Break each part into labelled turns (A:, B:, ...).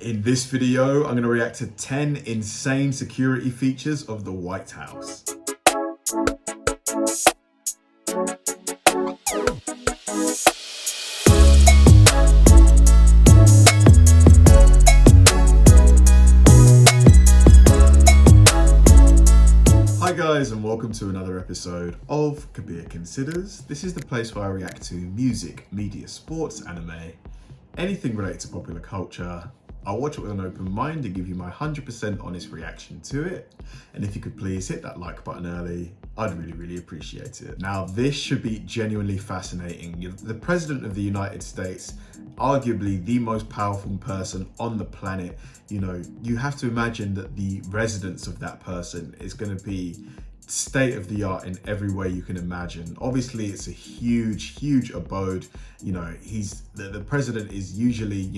A: In this video, I'm going to react to 10 insane security features of the White House. Hi guys, and welcome to another episode of Kabir Considers. This is the place where I react to music, media, sports, anime, anything related to popular culture. I'll watch it with an open mind and give you my 100% honest reaction to it. And if you could please hit that like button early, I'd really appreciate it. Now, this should be genuinely fascinating. The President of the United States, arguably the most powerful person on the planet, you have to imagine that the residence of that person is going to be state of the art in every way you can imagine. Obviously, it's a huge abode. The president is usually,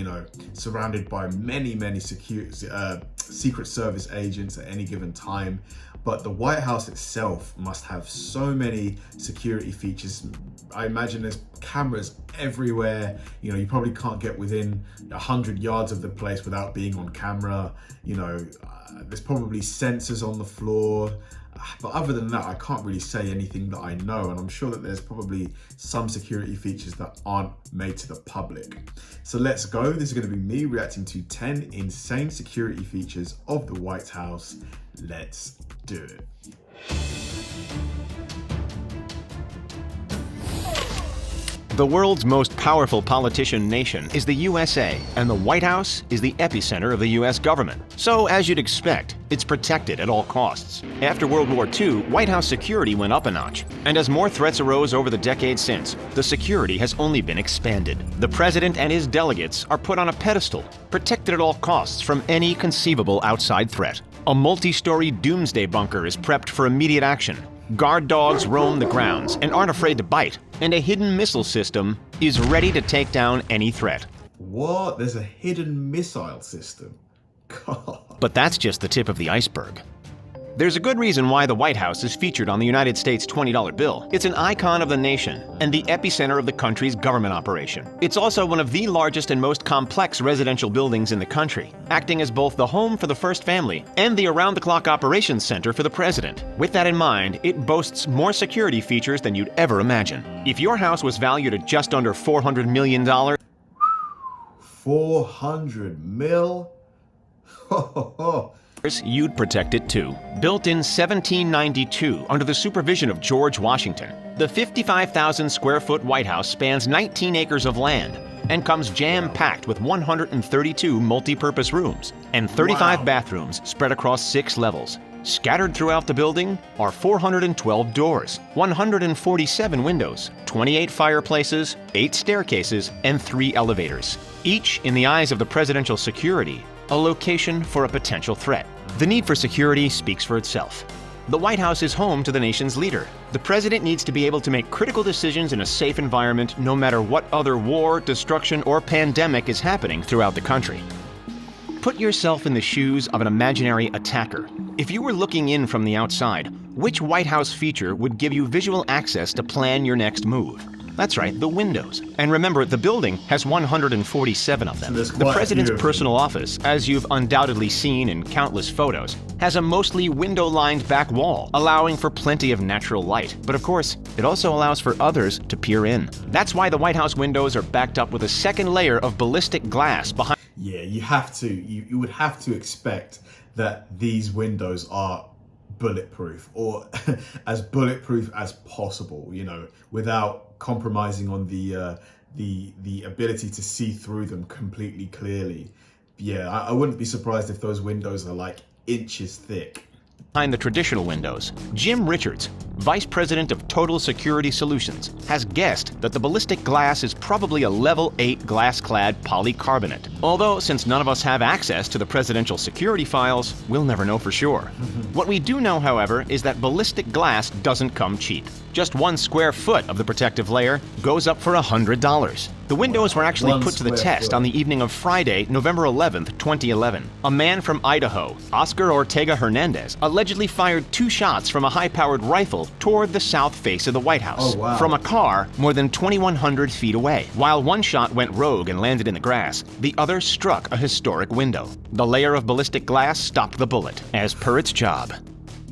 A: surrounded by many secret service agents at any given time. But the White House itself must have so many security features. I imagine there's cameras everywhere. You probably can't get within 100 yards of the place without being on camera. There's probably sensors on the floor. But other than that, I can't really say anything that I know, and I'm sure that there's probably some security features that aren't made to the public. So let's go. This is going to be me reacting to 10 insane security features of the White House. Let's do it.
B: The world's most powerful politician nation is the USA, and the White House is the epicenter of the US government. So, as you'd expect, it's protected at all costs. After World War II, White House security went up a notch, and as more threats arose over the decades since, the security has only been expanded. The president and his delegates are put on a pedestal, protected at all costs from any conceivable outside threat. A multi-story doomsday bunker is prepped for immediate action. Guard dogs roam the grounds and aren't afraid to bite, and a hidden missile system is ready to take down any threat.
A: What? There's a hidden missile system? God.
B: But that's just the tip of the iceberg. There's a good reason why the White House is featured on the United States $20 bill. It's an icon of the nation and the epicenter of the country's government operation. It's also one of the largest and most complex residential buildings in the country, acting as both the home for the first family and the around-the-clock operations center for the president. With that in mind, it boasts more security features than you'd ever imagine. If your house was valued at just under $400 million,
A: 400 mil?
B: You'd protect it too. Built in 1792 under the supervision of George Washington, the 55,000 square foot White House spans 19 acres of land and comes jam-packed with 132 multi-purpose rooms and 35 bathrooms spread across 6 levels. Scattered throughout the building are 412 doors, 147 windows, 28 fireplaces, 8 staircases, and 3 elevators. Each, in the eyes of the presidential security, a location for a potential threat. The need for security speaks for itself. The White House is home to the nation's leader. The president needs to be able to make critical decisions in a safe environment no matter what other war, destruction, or pandemic is happening throughout the country. Put yourself in the shoes of an imaginary attacker. If you were looking in from the outside, which White House feature would give you visual access to plan your next move? That's right, the windows. And remember, the building has 147 of them. The president's personal office, as you've undoubtedly seen in countless photos, has a mostly window-lined back wall, allowing for plenty of natural light. But of course, it also allows for others to peer in. That's why the White House windows are backed up with a second layer of ballistic glass behind.
A: Yeah, you would have to expect that these windows are bulletproof, or as bulletproof as possible, without compromising on the ability to see through them completely clearly. Yeah, I wouldn't be surprised if those windows are like inches thick.
B: Behind the traditional windows, Jim Richards, Vice President of Total Security Solutions, has guessed that the ballistic glass is probably a level 8 glass-clad polycarbonate. Although, since none of us have access to the presidential security files, we'll never know for sure. What we do know, however, is that ballistic glass doesn't come cheap. Just 1 square foot of the protective layer goes up for $100. The windows were actually
A: One
B: put to the
A: square
B: test
A: foot.
B: on the evening of Friday, November 11th, 2011. A man from Idaho, Oscar Ortega Hernandez, allegedly fired 2 shots from a high-powered rifle toward the south face of the White House
A: Oh, wow.
B: from a car more than 2,100 feet away. While one shot went rogue and landed in the grass, the other struck a historic window. The layer of ballistic glass stopped the bullet, as per its job.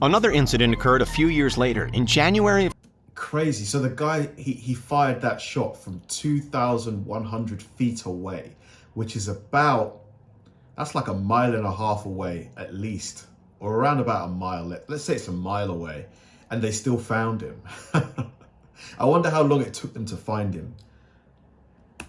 B: Another incident occurred a few years later, in January of
A: Crazy. So the guy, he fired that shot from 2,100 feet away, which is about, that's like 1.5 miles away at least, or around about a mile. Let's say it's a mile away, and they still found him. I wonder how long it took them to find him.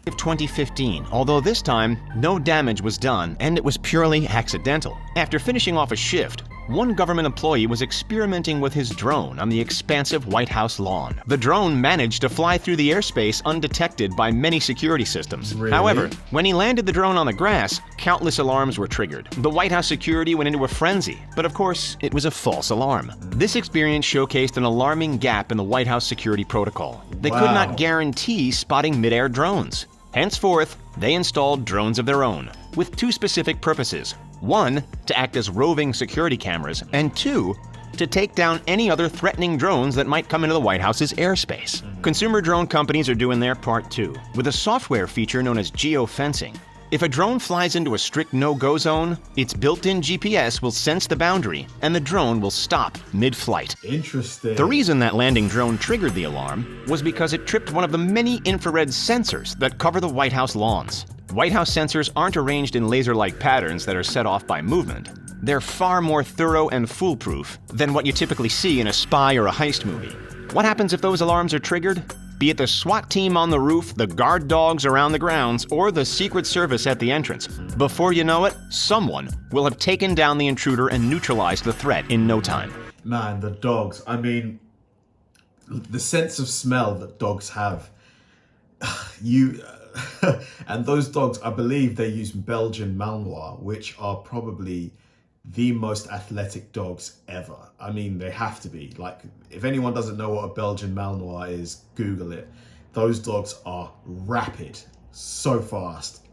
B: 2015, although this time, no damage was done and it was purely accidental. After finishing off a shift, one government employee was experimenting with his drone on the expansive White House lawn. The drone managed to fly through the airspace undetected by many security systems.
A: Really?
B: However, when he landed the drone on the grass, countless alarms were triggered. The White House security went into a frenzy, but of course, it was a false alarm. This experience showcased an alarming gap in the White House security protocol. They could
A: Wow.
B: not guarantee spotting mid-air drones. Henceforth, they installed drones of their own, with 2 specific purposes. 1, to act as roving security cameras, and 2, to take down any other threatening drones that might come into the White House's airspace. Consumer drone companies are doing their part too, with a software feature known as geofencing. If a drone flies into a strict no-go zone, its built-in GPS will sense the boundary, and the drone will stop mid-flight.
A: Interesting.
B: The reason that landing drone triggered the alarm was because it tripped one of the many infrared sensors that cover the White House lawns. White House sensors aren't arranged in laser-like patterns that are set off by movement. They're far more thorough and foolproof than what you typically see in a spy or a heist movie. What happens if those alarms are triggered? Be it the SWAT team on the roof, the guard dogs around the grounds, or the Secret Service at the entrance. Before you know it, someone will have taken down the intruder and neutralized the threat in no time.
A: Man, the dogs. I mean, the sense of smell that dogs have. And those dogs, I believe they use Belgian Malinois, which are probably the most athletic dogs ever. I mean, they have to be. Like, if anyone doesn't know what a Belgian Malinois is, Google it. Those dogs are rapid, so fast.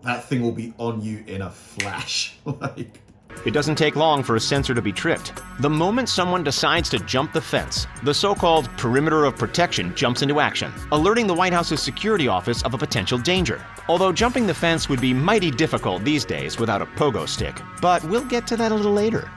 A: That thing will be on you in a flash. Like,
B: It doesn't take long for a sensor to be tripped. The moment someone decides to jump the fence, the so-called perimeter of protection jumps into action, alerting the White House's security office of a potential danger. Although jumping the fence would be mighty difficult these days without a pogo stick, but we'll get to that a little later.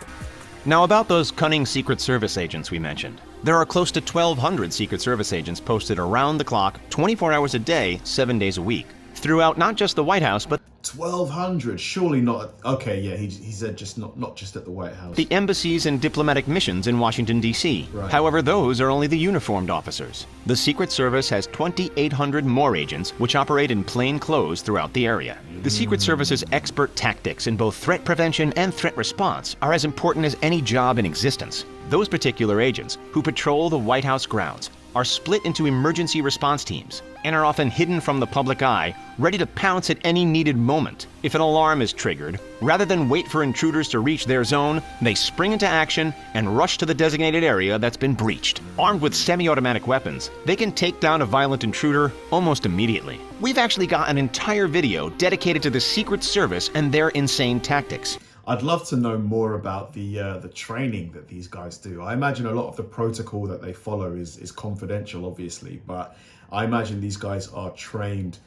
B: Now about those cunning Secret Service agents we mentioned. There are close to 1,200 Secret Service agents posted around the clock, 24 hours a day, 7 days a week, throughout not just the White House, but
A: 1,200, surely not. Okay, yeah, he said just not just at the White House.
B: the embassies and diplomatic missions in Washington, D.C.
A: Right.
B: However, those are only the uniformed officers. The Secret Service has 2,800 more agents which operate in plain clothes throughout the area. The Secret Service's expert tactics in both threat prevention and threat response are as important as any job in existence. Those particular agents, who patrol the White House grounds, are split into emergency response teams and are often hidden from the public eye, ready to pounce at any needed moment. If an alarm is triggered, rather than wait for intruders to reach their zone, they spring into action and rush to the designated area that's been breached. Armed with semi-automatic weapons, they can take down a violent intruder almost immediately. We've actually got an entire video dedicated to the Secret Service and their insane tactics.
A: I'd love to know more about the training that these guys do. I imagine a lot of the protocol that they follow is confidential, obviously, but I imagine these guys are trained,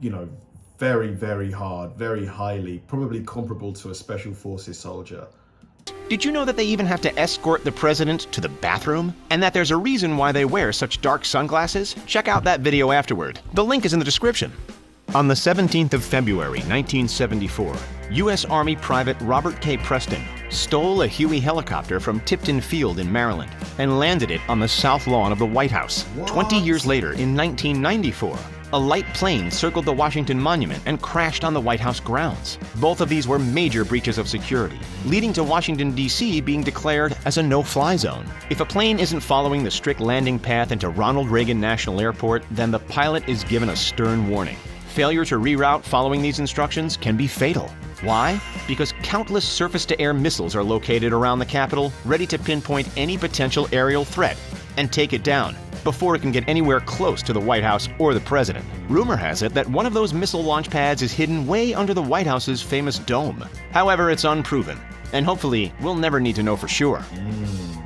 A: you know, very, very hard, very highly, probably comparable to a special forces soldier.
B: Did you know that they even have to escort the president to the bathroom? And that there's a reason why they wear such dark sunglasses? Check out that video afterward. The link is in the description. On the 17th of February, 1974, U.S. Army Private Robert K. Preston stole a Huey helicopter from Tipton Field in Maryland and landed it on the south lawn of the White House.
A: What?
B: 20 years later, in 1994, a light plane circled the Washington Monument and crashed on the White House grounds. Both of these were major breaches of security, leading to Washington, D.C. being declared as a no-fly zone. If a plane isn't following the strict landing path into Ronald Reagan National Airport, then the pilot is given a stern warning. Failure to reroute following these instructions can be fatal. Why? Because countless surface-to-air missiles are located around the Capitol, ready to pinpoint any potential aerial threat and take it down. before it can get anywhere close to the White House or the president. Rumor has it that one of those missile launch pads is hidden way under the White House's famous dome. However, it's unproven, and hopefully we'll never need to know for sure.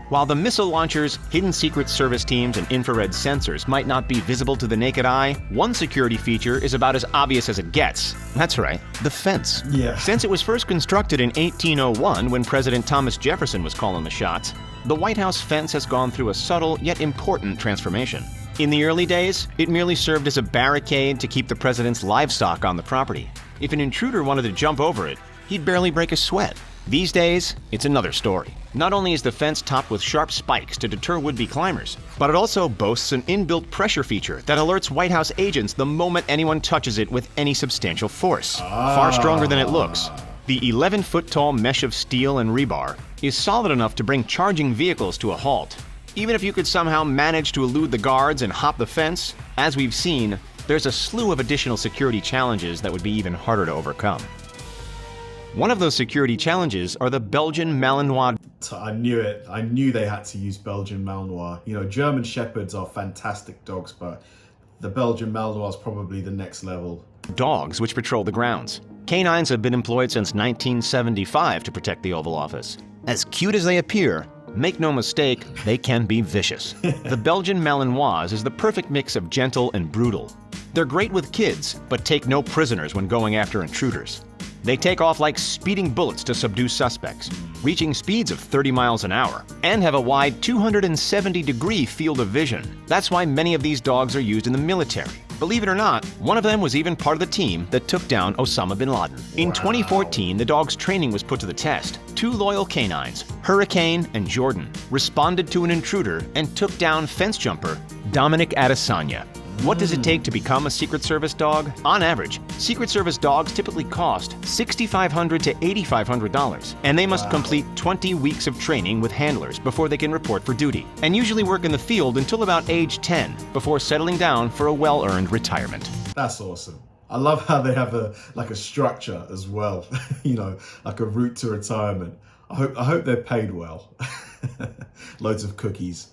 B: While the missile launchers, hidden Secret Service teams, and infrared sensors might not be visible to the naked eye, one security feature is about as obvious as it gets. That's right, the fence.
A: Yeah.
B: Since it was first constructed in 1801 when President Thomas Jefferson was calling the shots, the White House fence has gone through a subtle yet important transformation. In the early days, it merely served as a barricade to keep the president's livestock on the property. If an intruder wanted to jump over it, he'd barely break a sweat. These days, it's another story. Not only is the fence topped with sharp spikes to deter would-be climbers, but it also boasts an inbuilt pressure feature that alerts White House agents the moment anyone touches it with any substantial force. Far stronger than it looks. The 11-foot-tall mesh of steel and rebar is solid enough to bring charging vehicles to a halt. Even if you could somehow manage to elude the guards and hop the fence, as we've seen, there's a slew of additional security challenges that would be even harder to overcome. One of those security challenges are the Belgian Malinois.
A: I knew it. I knew they had to use Belgian Malinois. You know, German Shepherds are fantastic dogs, but the Belgian Malinois is probably the next level.
B: Dogs which patrol the grounds. Canines have been employed since 1975 to protect the Oval Office. As cute as they appear, make no mistake, they can be vicious. The Belgian Malinois is the perfect mix of gentle and brutal. They're great with kids, but take no prisoners when going after intruders. They take off like speeding bullets to subdue suspects, reaching speeds of 30 miles an hour, and have a wide 270-degree field of vision. That's why many of these dogs are used in the military. Believe it or not, one of them was even part of the team that took down Osama bin Laden. In 2014, the dog's training was put to the test. Two loyal canines, Hurricane and Jordan, responded to an intruder and took down fence jumper Dominic Adesanya. What does it take to become a Secret Service dog? On average, Secret Service dogs typically cost $6,500 to $8,500, and they must complete 20 weeks of training with handlers before they can report for duty, and usually work in the field until about age 10 before settling down for a well-earned retirement.
A: That's awesome. I love how they have a structure as well, you know, like a route to retirement. I hope they're paid well. Loads of cookies.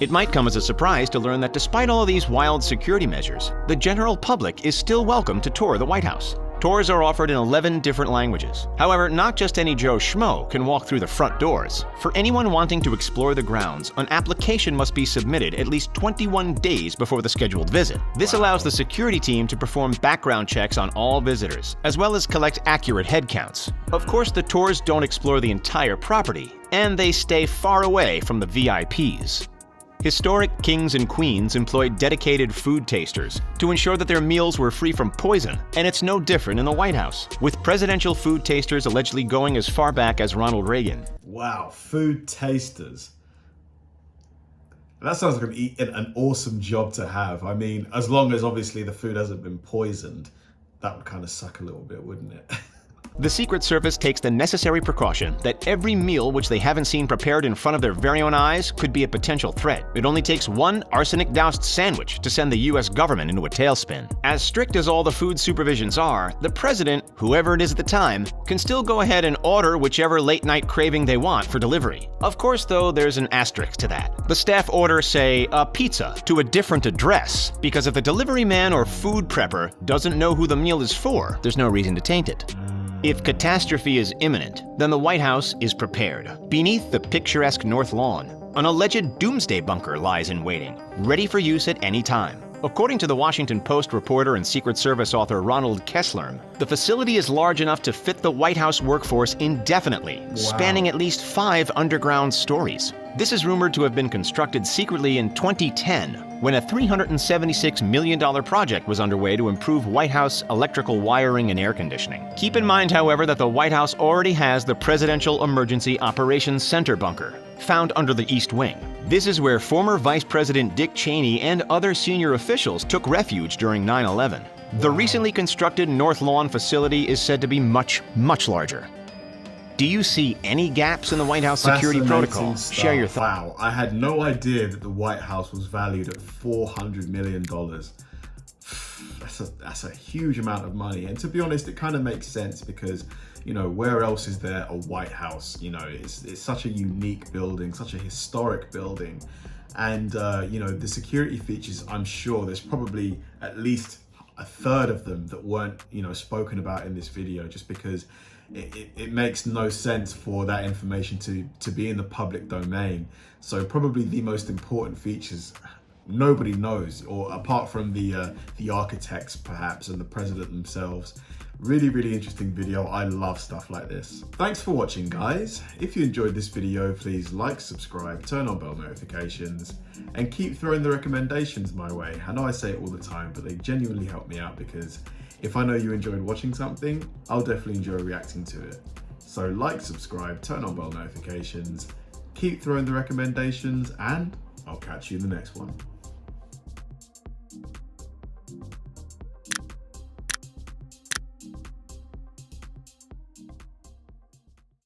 B: It might come as a surprise to learn that despite all of these wild security measures, the general public is still welcome to tour the White House. Tours are offered in 11 different languages. However, not just any Joe Schmo can walk through the front doors. For anyone wanting to explore the grounds, an application must be submitted at least 21 days before the scheduled visit. This allows the security team to perform background checks on all visitors, as well as collect accurate head counts. Of course, the tours don't explore the entire property, and they stay far away from the VIPs. Historic kings and queens employed dedicated food tasters to ensure that their meals were free from poison, and it's no different in the White House, with presidential food tasters allegedly going as far back as Ronald Reagan.
A: Wow, food tasters. That sounds like an awesome job to have. I mean, as long as obviously the food hasn't been poisoned, that would kind of suck a little bit, wouldn't it?
B: The Secret Service takes the necessary precaution that every meal which they haven't seen prepared in front of their very own eyes could be a potential threat. It only takes one arsenic-doused sandwich to send the US government into a tailspin. As strict as all the food supervisions are, the president, whoever it is at the time, can still go ahead and order whichever late-night craving they want for delivery. Of course, though, there's an asterisk to that. The staff order, say, a pizza to a different address, because if the delivery man or food prepper doesn't know who the meal is for, there's no reason to taint it. If catastrophe is imminent, then the White House is prepared. Beneath the picturesque North Lawn, an alleged doomsday bunker lies in waiting, ready for use at any time. According to the Washington Post reporter and Secret Service author Ronald Kessler, the facility is large enough to fit the White House workforce indefinitely, spanning at least 5 underground stories. This is rumored to have been constructed secretly in 2010, when a $376 million project was underway to improve White House electrical wiring and air conditioning. Keep in mind, however, that the White House already has the Presidential Emergency Operations Center bunker, found under the East Wing. This is where former Vice President Dick Cheney and other senior officials took refuge during 9/11. The recently constructed North Lawn facility is said to be much, much larger. Do you see any gaps in the White House security protocol? Share your thoughts.
A: Wow, I had no idea that the White House was valued at $400 million. That's a huge amount of money. And to be honest, it kind of makes sense because, you know, where else is there a White House? You know, it's such a unique building, such a historic building. And the security features, I'm sure there's probably at least a third of them that weren't spoken about in this video, just because it makes no sense for that information to be in the public domain. So probably the most important features nobody knows, or apart from the architects perhaps and the president themselves. Really interesting video. I love stuff like this. Thanks for watching, guys. If you enjoyed this video, please like, subscribe, turn on bell notifications, and keep throwing the recommendations my way. I know I say it all the time, but they genuinely help me out, because if I know you enjoyed watching something, I'll definitely enjoy reacting to it. So like, subscribe, turn on bell notifications, keep throwing the recommendations, and I'll catch you in the next one.